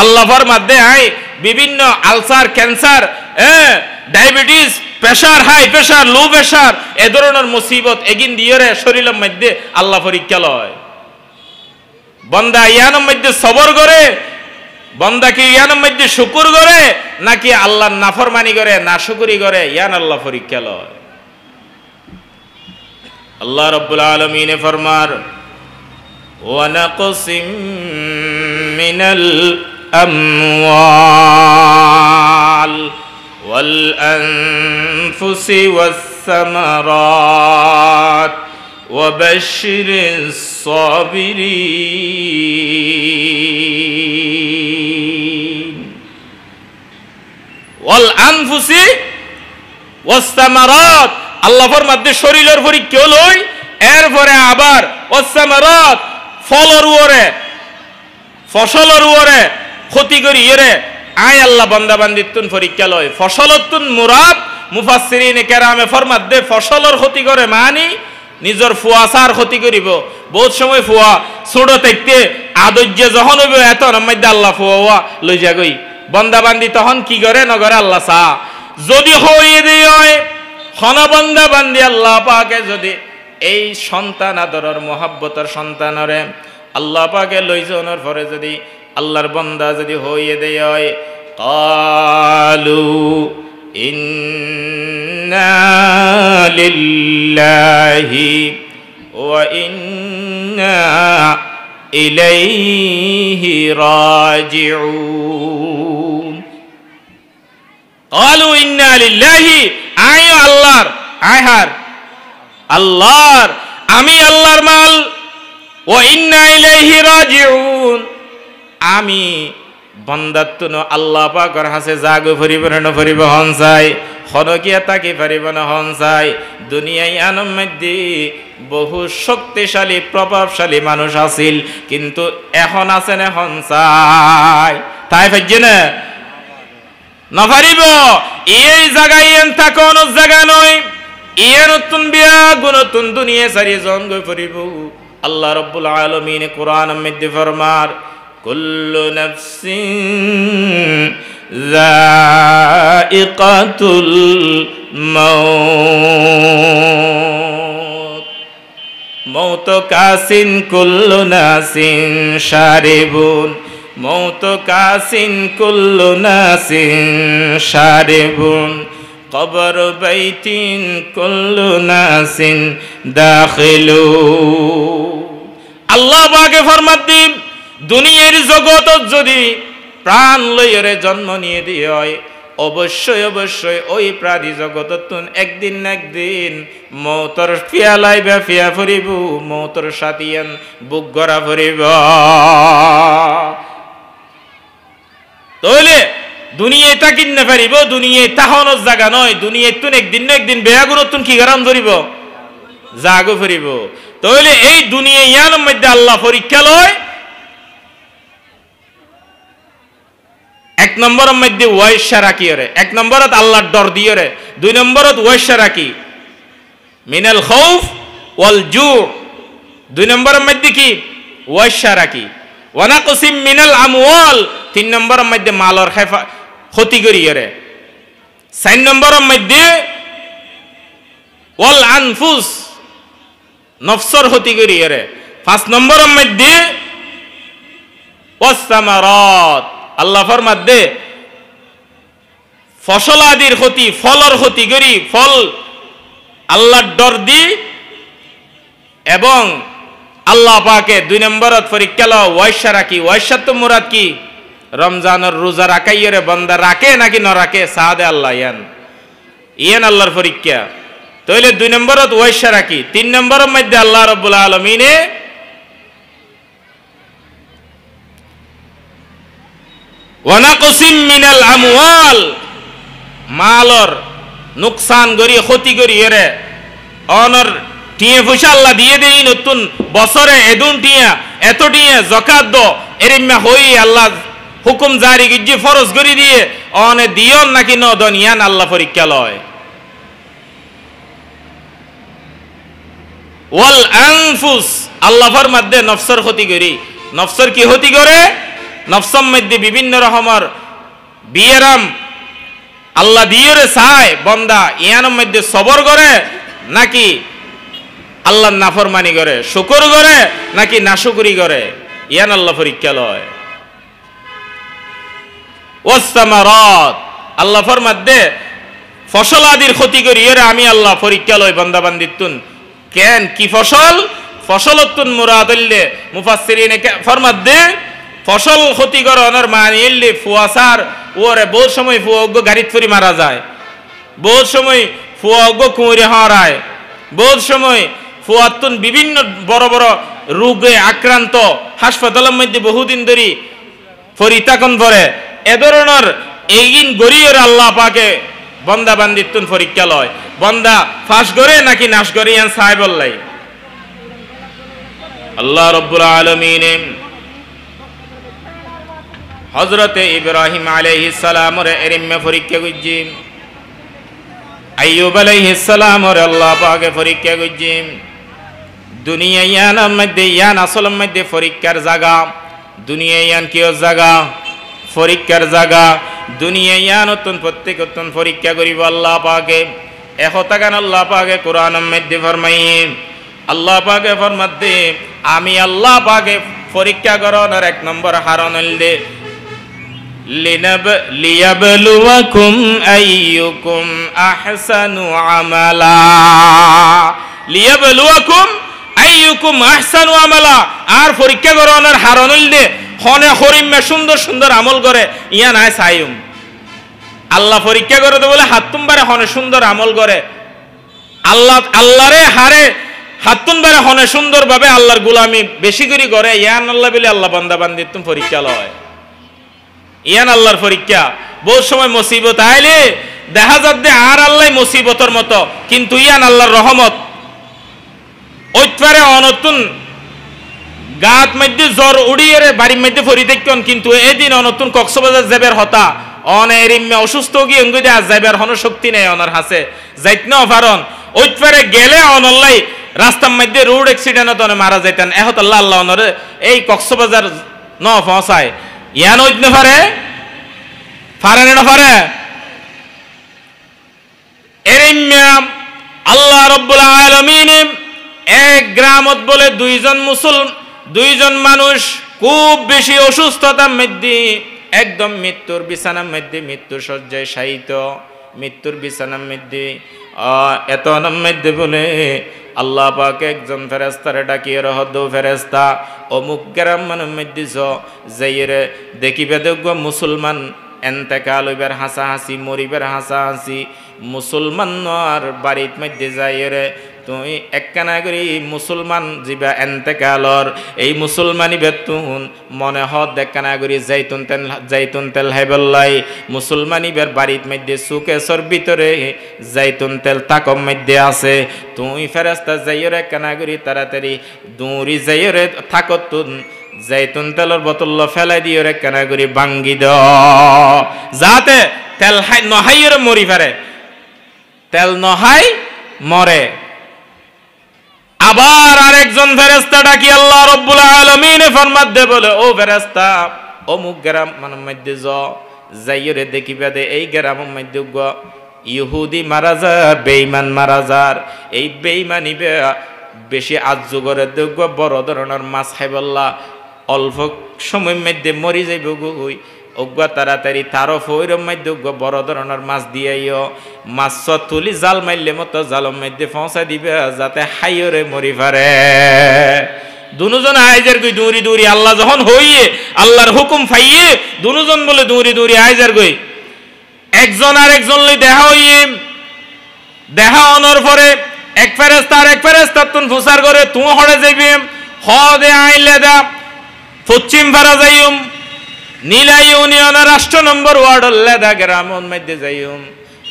আল্লাহ ফরমাতে আয় বিভিন্ন ulcer cancer diabetes pressure high pressure low pressure এ ধরনের মুসিবত এগিন দিয়ে রে শরীরের মধ্যে আল্লাহ পরীক্ষা লয় বান্দা ইয়ানের মধ্যে সবর করে বান্দা কি ইয়ানের মধ্যে শুকর করে নাকি আল্লাহর নাফরমানি করে নাশুকরি করে ইয়ান আল্লাহ পরীক্ষা লয় আল্লাহ রাব্বুল আলামিন ফরমার ওয়া নাকসিম মিনাল আমওয়াল والأنفس والثمرات وبشر الصابرين والأنفس والثمرات আল্লাহ ফরমাতে শরীরের পরীক্ষা লই এরপরে আবার والثمرات ফলের উপরে ফসলের উপরে ক্ষতি করি এরে আয় আল্লাহ বান্দা বান্দিতুন পরীক্ষা লয় ফসলতুন মুরাদ মুফাসসিরিন কেরামে ফরমাত দে ফসলের ক্ষতি করে মানে নিজের ফুয়াসার ক্ষতি করিব বহুত সময় ফুয়া ছোট থাকতে আদর্য যখন হইব এত মধ্যে আল্লাহ ফুয়া লই যা গই বান্দা বান্দি তখন কি করে নগরে আল্লাহ সা যদি হইয়ে দেই হয় খন বান্দা বান্দি আল্লাহ পাকে যদি এই সন্তান আদরের মোহাব্বতের সন্তানরে আল্লাহ পাকে লই যাওয়ার পরে যদি আল্লাহর বান্দা যদি হইয়ে দেয় হয় ক্বালু ইন্না লিল্লাহি ওয়া ইন্না ইলাইহি রাজিউন ক্বালু ইন্না লিল্লাহি আয় আল্লাহর আয়হার আল্লাহর আমি আল্লাহর মাল ওয়া ইন্না ইলাইহি রাজিউন আমি বন্দাত্তুন আল্লাহ পাকের হাসে জাগ ফরিব না ফরিব হন চাই খনকিয়া তাকে পারিব না হন চাই দুনিয়ায় আনম মধ্যে বহু শক্তিশালী প্রভাবশালী মানুষ আছিল কিন্তু এখন আছে না হন চাই তাই পাইছে না না পারিব এই জায়গায় এন থাকো অন্য জায়গা নয় ইয়ে নতুন বিয়া গুণতুন দুনিয়া সারি জন গই ফরিব আল্লাহ রাব্বুল আলামিন কোরআন মধ্যে ফরমার কুল্লু নাফসিন যায়িকাতুল মাউত মৌত কাসিন কুল্লু নাসিন শারিবুন মৌত কাসিন কুল্লু নাসিন শারিবুন কবর বাইতিন কুল্লু নাসিন দাখিলু। আল্লাহ পাকে ফরমান দিন দুনিয়ার জগত যদি প্রাণ লইরে জন্ম নিয়ে দিয়ে হয় অবশ্যই অবশ্যই ওই প্রাণী জগততুন একদিন না একদিন মৌতর ফিয়ালাই বা ফিয়া ফুরিব মৌতর সাথিয়ান বুক গড়া ফুরিব। তাহলে দুনিয়ায় তা কিনতে পারিব দুনিয়ায় তাহনের জায়গা নয় দুনিয়ায় তুন একদিন না একদিন বেয়াগুনতুন কি গারাম ধরিব জাগো ফুরিব। তাহলে এই দুনিয়া ইয়ানোর মধ্যে আল্লাহ পরীক্ষা লয় এক নম্বরের মধ্যে ওয়াইশা রাখি রে এক নম্বরত আল্লাহর ডর দিয়ে রে দুই নম্বরত ওয়াইশা রাখি মিনাল খাউফ ওয়াল জু দুই নম্বরের মধ্যে কি ওয়াইশা রাখি ওয়ানাকসিম মিনাল আমওয়াল তিন নম্বরের মধ্যে মালর ক্ষতি করি রে চার নম্বরের মধ্যে ওয়াল আনফুস নফসর ক্ষতি করি রে পাঁচ নম্বরের মধ্যে ওয়াস সামারাত আল্লাহ ফরমাত দে ফসল আদির ক্ষতি ফলর ক্ষতি করি ফল আল্লাহর ডর দি এবং আল্লাহ পাকে দুই নম্বরত পরীক্ষা ল ওয়াইশা রাখি ওয়াইশা তো মুরাদ কি রমজানের রোজা রাখাইরে বান্দা রাখে নাকি না রাখে সাদে আল্লাহ ইয়ান আল্লাহর পরীক্ষা। তাহলে দুই নম্বরত ওয়াইশা রাখি তিন নম্বরের মধ্যে আল্লাহ রাব্বুল আলামিনে ওয়ানাকসিম মিনাল আমওয়াল মালর নুকসান করি ক্ষতি করি এরে অনর টিয়ে পয়সা আল্লাহ দিয়ে দেই নতুন বছরে এদুন টিয়া এত টিয়া যাকাত দ এরিমা হই আল্লাহ হুকুম জারি গিজি ফরজ করি দিয়ে অনে দিয়ন নাকি ন দনিয়ান আল্লাহ পরীক্ষা লয়। ওয়াল আনফুস আল্লাহ ফরমাত দে নফসর ক্ষতি করি নফসর কি ক্ষতি করে নফসের মধ্যে বিভিন্ন রকমের বিয়েরাম আল্লাহ দিয়ে চায় বন্দা ইয়ানোর মধ্যে সবর করে নাকি আল্লাহর নাফরমানি করে শুকর করে নাকি নাশুকরি করে ইয়ান আল্লাহ পরীক্ষা লয়। ওয়াস সামারাত আল্লাহ ফরমাত দে ফসল আদির ক্ষতি করি এর আমি আল্লাহ পরীক্ষা লয় বান্দা বান্দিতুন কেন কি ফসল ফসলতুন মুরাদ হইলে মুফাসসিরিনে ফরমাত দে ফসল ক্ষতিকরণের মানে এলে ফুয়াশার ওরে বহু সময় ফুয়াগ্য গাড়িত ফুরি মারা যায় বহু সময় ফুয়াগ্য কুঁড়ে হারায় বহু সময় ফুয়াতুন বিভিন্ন বড় বড় রোগে আক্রান্ত হাসপাতালের মধ্যে বহুদিন ধরে ফরিতাকন পরে এ ধরনের এইগিন গরিয়ের আল্লাহ পাকে বন্দা বান্দিতুন পরীক্ষা লয় বন্দা ফাঁস করে নাকি নাশ করে ইয়ান সাহেবল্লাই আল্লাহ রব্বুল আলামিন হযরত ইব্রাহিম আলাইহিস সালাম রে এরিমে পরীক্ষা কইজি আইয়ুব আলাইহিস সালাম রে আল্লাহ পাকে পরীক্ষা কইজি দুনিয়া ইয়ানের মধ্যে ইয়ান আসলের মধ্যে পরীক্ষার জায়গা দুনিয়া ইয়ান কিও জায়গা পরীক্ষার জায়গা দুনিয়া ইয়ান অত্যন্ত প্রত্যেক অত্যন্ত পরীক্ষা করিব আল্লাহ পাকে একতাগান আল্লাহ পাকে কোরআনের মধ্যে ফরমাইন আল্লাহ পাকে ফরমাত দে আমি আল্লাহ পাকে পরীক্ষা করানোর এক নম্বর হারণ হইলে লিয়াবলুয়াকুম আইয়ুকুম আহসানু আমালা লিয়াবলুয়াকুম আইয়ুকুম আহসানু আমালা আর পরীক্ষা করানোর হারণ হইলে হনে হরিমে সুন্দর সুন্দর আমল করে ইয়া নাই সাইম আল্লাহ পরীক্ষা করে তো বলে হাতুমবারে হনে সুন্দর আমল করে আল্লাহ আল্লাহরে হারে হাতুমবারে হনে সুন্দর ভাবে আল্লাহর গোলামি বেশি করে ইয়ান আল্লাহ বলে আল্লাহ বান্দা বান্দি তুমি পরীক্ষা লয় ইয়ান আল্লাহর পরীক্ষা বহু সময় মুসিবত আইলে দেখা যাচ্ছে আর আল্লাহ মুসিবতের মতো কিন্তু ইয়ান আল্লাহর রহমত ওইটারে অনতুন গাত মধ্যে জ্বর উড়িয়ে বাড়ির মধ্যে ফরি দেখুন কিন্তু এদিন অনতুন কক্সবাজার যাবের হতা অনেরিমে অসুস্থ গিয়ে অঙ্গুদে আজ যাইবার হন শক্তি নেই অনার হাসে যাইত না ফারণ ওইটারে গেলে অনল্লাই রাস্তার মধ্যে রোড অ্যাক্সিডেন্টত মারা যাইতেন এহত আল্লাহ আল্লাহ অনরে এই কক্সবাজার ন পৌঁছায় ইয়ান ওইত না পারে পারে না পারে এরিমে আল্লাহ রব্বুল আলামিন এক গ্রামত বলে দুইজন মানুষ খুব বেশি অসুস্থতার মধ্যে একদম মৃত্যুর বিছানার মধ্যে মৃত্যু শয্যায় শায়িত মৃত্যুর বিছানার মধ্যে এত মধ্যে বলে আল্লাহ পাক একজন ফেরেশতারে ডাকিয়ে রহদ ফেরেশতা অমুক গ্রাম মানের মধ্যে যাইরে দেখিবে দেখব মুসলমান এন্তেকাল হইবার হাসাহাসি মরিবার হাসাহাসি মুসলমান আর বাড়ির মধ্যে যাইরে তুই একখানা করি মুসলমান যিবা এন্তেকালর এই মুসলমানি বেতুন মনে হদ একখানা করি জাইতুন তেল হেবল্লাই মুসলমানি বের বাড়ির মধ্যে সুকেশর ভিতরে জাইতুন তেল তাকম মধ্যে আছে তুই ফেরেশতা যাইরে একখানা করি তাড়াতাড়ি দৌড়ি যাইরে থাকতুন জাইতুন তেলের বোতল ফেলাই দিয়ে একখানা করি ভাঙ্গি দ যাতে তেল নহাইরে মরি ফেরে তেল নহাই মরে আবার আরেকজন ফেরেশতা ডাকি আল্লাহ রাব্বুল আলামিন ফরমাত দে বলে ও ফেরেশতা অমুক গ্রাম মানের মধ্যে যাইরে দেখিবে দে এই গ্রামের মধ্যে ইহুদি মারাজার বেঈমান মারাজার এই বেঈমানি বেশি আজ্জু করে দেখব বড় ধরনের মাছ খাইবল্লা অল্প সময়ের মধ্যে মরি যাইব গুই ওগুয়া তাড়াতাড়ি তারও ফইরম মধ্যে বড় ধরনের মাছ দিয়াইও মাছ তুলি জাল মারলে মতো জালের মধ্যে পৌঁছা দিবে যাতে হাইরে মরি পারে দুজন আইজার গই দৌড়ি দৌড়ি আল্লাহ যখন হইয়ে আল্লাহর হুকুম ফাইয়ে দুজন বলে দৌড়ি দৌড়ি আইজার গই একজন আর একজন লই দেখা হইয়ে দেখা অনর পরে এক ফেরেশতা তুন ফুসার করে তুই হড়ে যাইবি দে আইলে দা পশ্চিম পাড়া যাইম নীলা ইউনিয়নের রাষ্ট্র নম্বর ওয়ার্ড লেদা গ্রামের মধ্যে যাইম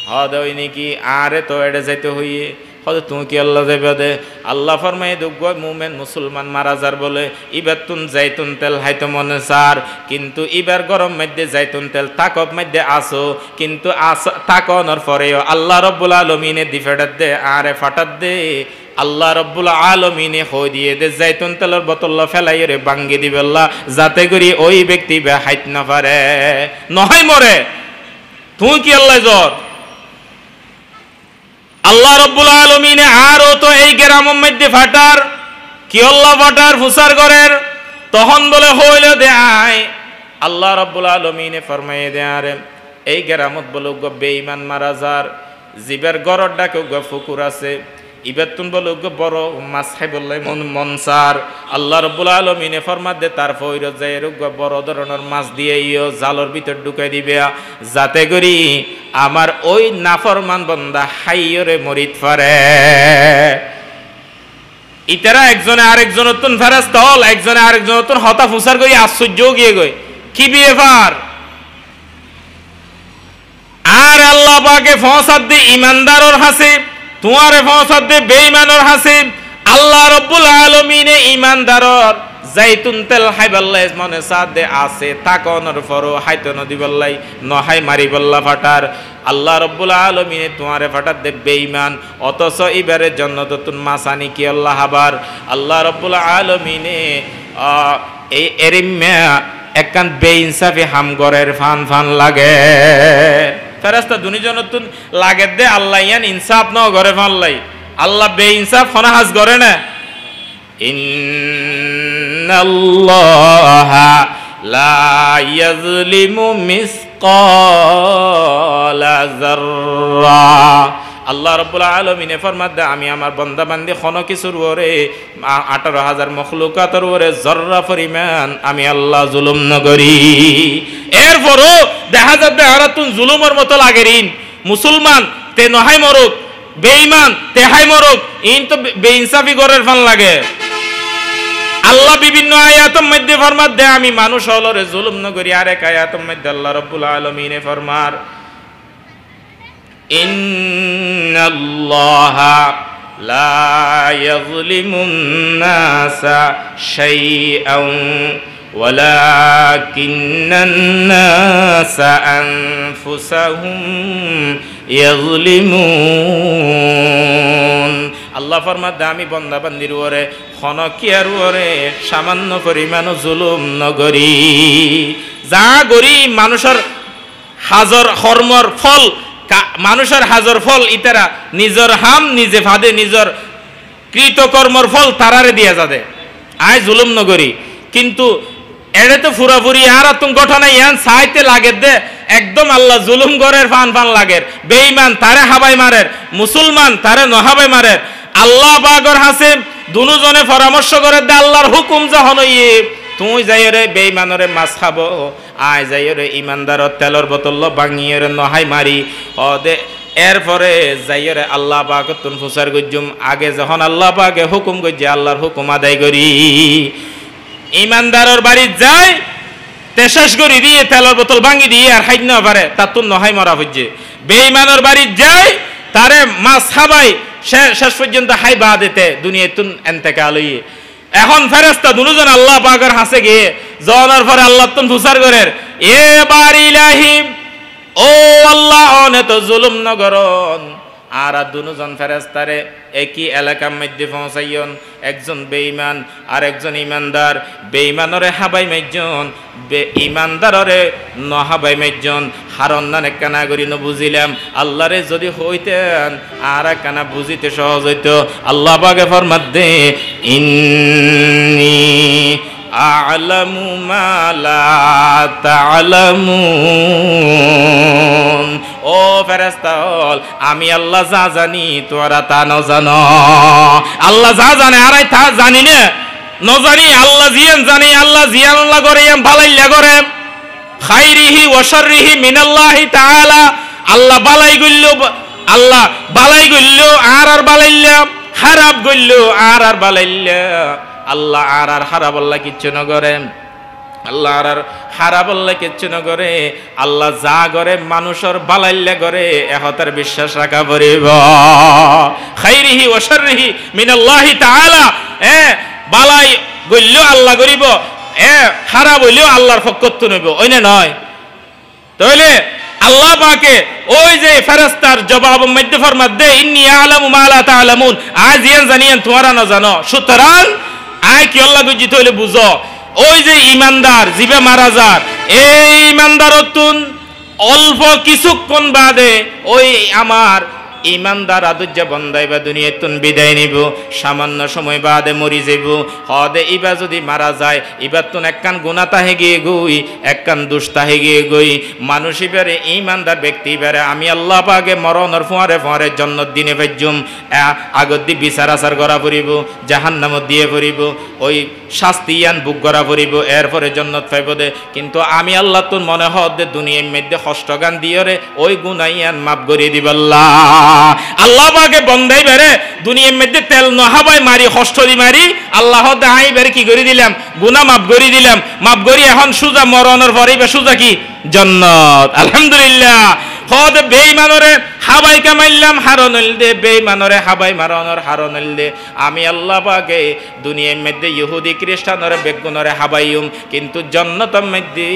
হই নাকি আরে তো এড়ে যাইতে হইয়ে হয়তো তুমি কি আল্লাহ যাইবে দে আল্লাহ ফরমাই দুগ মুমেন মুসলমান মারা যার বলে ইবার তুন জাইতুন তেল হাইতো মনে সার কিন্তু ইবার গরম মধ্যে জাইতুন তেল তাকব মধ্যে আসো কিন্তু তাকনের পরেও আল্লাহ রব্বুল আলামিনে দিফেটাত দে আরে ফাটাত দে আল্লাহ রব্বুল আলামিনে হই দিয়ে দে জাইতুন তেলের বোতল ফেলাইরে ভাঙ্গি দিবে আল্লাহ যাতে করি ওই ব্যক্তি বে হাইত না পারে নহয় মরে তুই কি আল্লাহ জ্বর আল্লাহ রব্বুল আলামিনে আরো তো এই গ্রামের মধ্যে ফাটার কি আল্লাহ ফাটার ফুসার করের তখন বলে হইল দে আয় আল্লাহ রব্বুল আলামিনে ফরমায়ে দে আরে এই গ্রামত বলে বেঈমান মারাজার জিবের গরর ডাকে ফুকুর আছে ইবেতুন বলে বড় মাছ খাই বললে মনসার আল্লাহ রব্বুল আলামিনে ফরমাত দে তার ফইরত যায় বড় ধরনের মাছ দিয়ে জালর ভিতর ঢুকাই দিবে যাতে করি আমার ওই নাফরমান বান্দা হাইয়রে মরিত পারে ইতারা একজনে আরেকজনের তুন ফেরেশতা হল একজনে আরেকজনের তুন হতা ফুসার করি আশ্চর্য গিয়ে গই কি ব্যাপার আর আল্লাহ পাকে ফসাদ দে ইমানদারর হাসে তোমারে ফসাদ দে বেঈমানর হাসে আল্লাহ রব্বুল আলামিনে ইমানদারর জাইতুন তেল হাইবাল্লাই মনে সাদে আছে তাকনের ফরো হাইতো নদী বল্লাই নহাই মারি বল্লা ফাটার আল্লাহ রব্বুল আলামিনে তোমারে ফাটার দে বেঈমান অতস ইবারে জান্নাতুন মাসানি কি আল্লাহ হাবার আল্লাহ রব্বুল আলামিনে এই এরিমে একখান বেইনসাফি হামগরের ফান লাগে ফেরেশতা দুনিজনতুন লাগে দে আল্লাহ ইয়ান ইনসাফ ন ঘরে ফানলাই আল্লাহ বেইনসাফ খনাহাজ করে না ইন্নাল্লাহা লা ইয়াজলিমু মিসকালা যাররা আল্লাহ রাব্বুল আলামিনে ফরমাত দে আমি আমার বান্দা বান্দি কোন কিছুর ওরে 18000 মখলুকাতের ওরে জররা পরিমাণ আমি আল্লাহ জুলুম না করি এরপরও দেখা যাবে আরাতুন জুলুমের মতো লাগেরিন মুসলমান তে নহাই মরুক বেঈমান তে হাই মরুক ইন তো বেইনসাফি করার ফান লাগে আল্লাহ বিভিন্ন আয়াতের মধ্যে ফরমাত দে আমি মানুষ হলরে জুলুম না করি আর এক আয়াতের মধ্যে আল্লাহ রাব্বুল আলামিনে ফরমার ইন্নাল্লাহা লা ইয়াযলিমুন নাসা শাইআন ওয়ালাকিন্নান নাসা আনফুসাহুম ইয়াযলিমুন আল্লাহ ফরমাত আমি বান্দা বান্দির ওরে খনকিয়ার ওরে সামান্য পরিমাণ জুলুম নগরি যা গরি মানুষের হাজার কর্মর ফল মানুষের হাজার ফল ইতারা নিজের হাম নিজে ফাদে নিজের কৃতকর্মর ফল তারারে দিয়া যাবে আয় জুলুম নগরী কিন্তু এড়ে তো ফুরাফুরি আর তুমি ঘটনা ইয়ান সাইতে লাগে দে একদম আল্লাহ জুলুম গরের ফান ফান লাগের বেঈমান তারে হাবাই মারের মুসলমান তারে নহাবাই মারের আল্লাহ বাগর হাসে দুজনে পরামর্শ করে দে আল্লাহর হুকুম যখন ইয়ে তুই যাই রে বেঈমানরে মাছ খাবো আয় যাই রে ইমানদারর তেলর বোতল ভাঙিয়ে রে নহাই মারি ও দে এরপরে যাইরে আল্লাহ পাক তুন ফুসার গজ্জুম আগে যখন আল্লাহ পাকে হুকুম গজ্জে আল্লাহর হুকুম আদায় করি ইমানদারর বাড়ি যায় তেশাস করি দিয়ে তেলের বোতল ভাঙি দিয়ে আর হাইট না পারে তার তুন নহাই মরা হচ্ছে বেঈমানের বাড়ি যায় তারে মাছ খাবাই শেষ পর্যন্ত হাই বা দিতে দুনিয়া তুন এনতেকে আলইয়ে এখন ফেরেশতা দুজন আল্লাহ পাকের হাসে গিয়ে জওয়ানোর পরে আল্লাহ তুন ফুসার করের এ বারিলাহি ও আল্লাহ অনে তো জুলুম নগরন আর দুজন ফেরেশতারে একই এলাকার মধ্যে পৌঁছাইয়ন একজন বেঈমান আর একজন ইমানদার বেঈমানরে হাবাই মাইজন ইমানদাররে নহাবাই মাইজন হারন না কানা করি ন বুঝিলাম আল্লাহরে যদি হইতেন আর কানা বুঝিতে সহজ হইতো আল্লাহ পাকে ফরমাত দে ইন্নী আ'লামু মা লা তা'লামুন ও ফেরেশতা আমি আল্লাহ যা জানি তোরা তা না জানো আল্লাহ যা জানে আর তা জানি না জানি আল্লাহ জিয়ান জানি আল্লাহ জিয়ান আল্লাহ করে ভালাইলা করে খাইরিহি ওয়া শাররিহি মিনাল্লাহি তাআলা আল্লাহ বালাই গইল আল্লাহ বালাই গইল আর বালাইলা খারাপ গইল আর বালাইলা আল্লাহ আর খারাপ আল্লাহ কিচ্ছু না করে আল্লাহ আর খারাপ আল্লাহ কিচ্ছু না করে আল্লাহ যা করে মানুষের বালাইল্লা করে এহতার বিশ্বাস রাখা পড়িব খাইরিহি ওয়া শাররিহি মিনাল্লাহি তাআলা বালাই গইল আল্লাহ করিব খারাপ হইলেও আল্লাহর পক্ষত্ব নেব ওই না নয় তাহলে আল্লাহ পাকে ওই যে ফেরেশতার জবাব মধ্যে ফরমাত দে ইন্নী আ'লামু মা লা তা'লামুন আজ ইয়ান জানিয়েন তোমরা না জানো সুতরাং আয় কি আল্লাহ বুঝি তাহলে বুঝো ওই যে ইমানদার জিবে মারা যার এই ইমানদারতুন অল্প কিছুক্ষণ বাদে ওই আমার ইমানদার আদুজ্জা বন্দাইবা দুনিয়াতুন বিদায় নিব সামান্য সময় বাদে মরি যাইব হদে ইবা যদি মারা যায় ইবার তুন একখান গুনাহ তাহে গিয়ে গই একখান দুষ তাহে গিয়ে গই মানুষ ইবারে ইমানদার ব্যক্তি ইবারে আমি আল্লাহ পাকে মরণের ফুয়ারে ফুয়ারে জান্নাত দিনে পাইজুম আগত দি বিচার আচার করা পড়িব জাহান্নামত দিয়ে পড়িব ওই শাস্তিয়ান বুক করা পড়িব এরপরে জান্নাত পাইব দে কিন্তু আমি আল্লাহ তুন মনে হদে দুনিয়ার মধ্যে কষ্টগান দিয়রে ওই গুনাইয়ান মাফ করে দিবাল্লাহ আল্লাহ পাকে বন্দাই বেরে দুনিয়ার মধ্যে তেল নহাবাই মারি কষ্টরি মারি আল্লাহ দাই বেরে কি করে দিলাম গুনাহ মাফ করে দিলাম মাফ করি এখন সুজা মরণের পরে সুজা কি জান্নাত আলহামদুলিল্লাহ হদ বেঈমানরে হাবাই কামাইলাম হারনল দে বেঈমানরে হাবাই মারনর হারনল দে আমি আল্লাহ পাকে দুনিয়ার মধ্যে ইহুদি খ্রিস্টানরে বেগুনরে হাবাইম কিন্তু জান্নাতের মধ্যে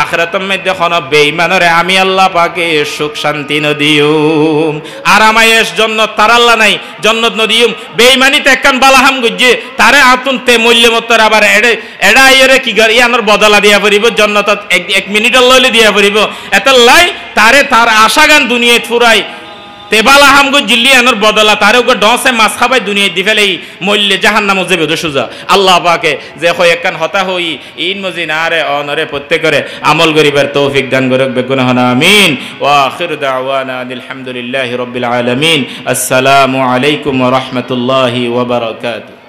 আখিরাতের মধ্যে কোন বেঈমানরে আমি আল্লাহ পাকে সুখ শান্তি নদিউম আরামায়েশ জান্নাত তার আল্লাহ নাই জান্নাত নদিউম বেঈমানিতে একখান বালাহাম গুজে তারে আতুন তে মূল্য মতর আবার এডা আইরে কি গরি আনর বদলা দিয়া পড়িব জান্নাতত এক মিনিট লইলে দিয়া পড়িব এতলাই তারে তার আশাগান দুনিয়ায় ফুরাই তেবালা হামগো জিল্লি আনর বদলা তারে ওকে ডসে মাছ খাবাই দুনিয়ায় দিফেলেই মল্লে জাহান্নামে যাবে তো সুজা আল্লাহ পাকে যে হয় একখান হতা হই ইন মজি না রে অনরে প্রত্যেকরে আমল করিবার তৌফিক দান করুক বেগুনা হনা আমিন ওয়া আখিরু দাওয়ানা আলহামদুলিল্লাহি রাব্বিল আলামিন আসসালামু আলাইকুম ওয়া রাহমাতুল্লাহি ওয়া বারাকাতুহু।